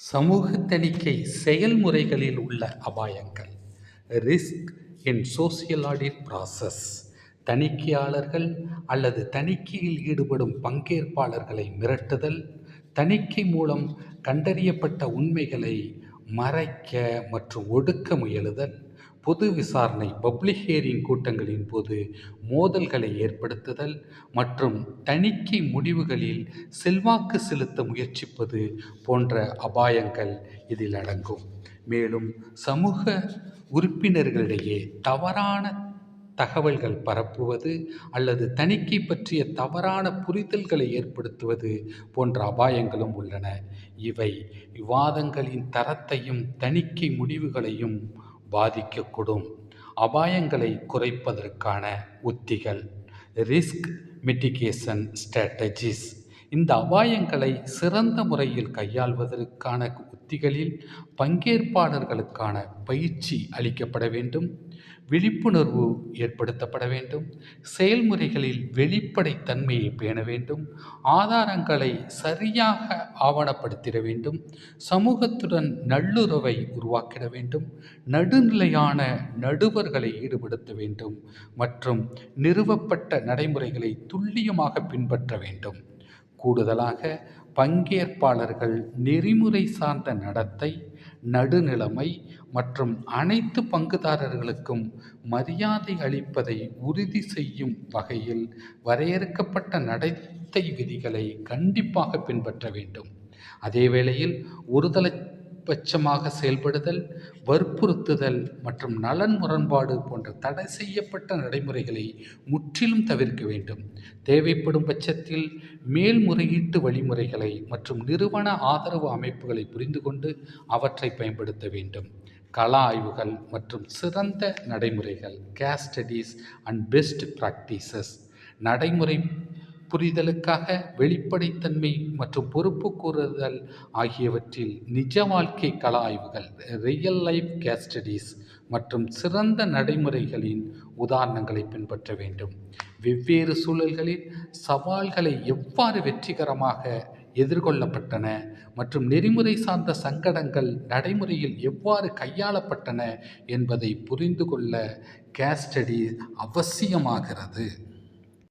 சமூக தணிக்கை செயல்முறைகளில் உள்ள அபாயங்கள். Risk in social audit process. தணிக்கையாளர்கள் அல்லது தணிக்கையில் ஈடுபடும் பங்கேற்பாளர்களை மிரட்டுதல், தணிக்கை மூலம் கண்டறியப்பட்ட உண்மைகளை மறைக்க மற்றும் ஒடுக்க முயலுதல், பொது விசாரணை பப்ளிக் ஹியரிங் கூட்டங்களின் போது மோதல்களை ஏற்படுத்துதல் மற்றும் தணிக்கை முடிவுகளில் செல்வாக்கு செலுத்த முயற்சிப்பது போன்ற அபாயங்கள் இதில் அடங்கும். மேலும் சமூக உறுப்பினர்களிடையே தவறான தகவல்கள் பரப்புவது அல்லது தணிக்கை பற்றிய தவறான புரிதல்களை ஏற்படுத்துவது போன்ற அபாயங்களும் உள்ளன. இவை விவாதங்களின் தரத்தையும் தணிக்கை முடிவுகளையும் பாதிக்கக்கூடும். அபாயங்களை குறைப்பதற்கான உத்திகள். Risk mitigation strategies. இந்த அபாயங்களை சிறந்த முறையில் கையாள்வதற்கான உத்திகளில் பங்கேற்பாளர்களுக்கான பயிற்சி அளிக்கப்பட வேண்டும், விழிப்புணர்வு ஏற்படுத்தப்பட வேண்டும், செயல்முறைகளில் வெளிப்படைத்தன்மையை பேண வேண்டும், ஆதாரங்களை சரியாக ஆவணப்படுத்திட வேண்டும், சமூகத்துடன் நல்லுறவை உருவாக்கிட வேண்டும், நடுநிலையான நடுவர்களை ஈடுபடுத்த வேண்டும் மற்றும் நிறுவப்பட்ட நடைமுறைகளை துல்லியமாக பின்பற்ற வேண்டும். கூடுதலாக பங்கேற்பாளர்கள் நெறிமுறை சார்ந்த நடத்தை, நடுநிலைமை மற்றும் அனைத்து பங்குதாரர்களுக்கும் மரியாதை அளிப்பதை உறுதி செய்யும் வகையில் வரையறுக்கப்பட்ட நடத்தை விதிகளை கண்டிப்பாக பின்பற்ற வேண்டும். அதே வேளையில் ஒருதலைபட்சமாக செயல்படுதல், வற்புறுத்துதல் மற்றும் நலன் முரண்பாடு போன்ற தடை செய்யப்பட்ட நடைமுறைகளை முற்றிலும் தவிர்க்க வேண்டும். தேவைப்படும் பட்சத்தில் மேல்முறையீட்டு வழிமுறைகளை மற்றும் நிறுவன ஆதரவு அமைப்புகளை புரிந்து கொண்டு அவற்றை பயன்படுத்த வேண்டும். கள ஆய்வுகள் மற்றும் சிறந்த நடைமுறைகள். Case studies and best practices. நடைமுறை புரிதலுக்காக வெளிப்படைத்தன்மை மற்றும் பொறுப்பு கூறுதல் ஆகியவற்றில் நிஜ வாழ்க்கை கள ஆய்வுகள், ரியல் லைஃப் கேஸ் ஸ்டடீஸ் மற்றும் சிறந்த நடைமுறைகளின் உதாரணங்களை பின்பற்ற வேண்டும். வெவ்வேறு சூழல்களில் சவால்களை எவ்வாறு வெற்றிகரமாக எதிர்கொள்ளப்பட்டன மற்றும் நெறிமுறை சார்ந்த சங்கடங்கள் நடைமுறையில் எவ்வாறு கையாளப்பட்டன என்பதை புரிந்து கொள்ள கேஸ் ஸ்டடி அவசியமாகிறது.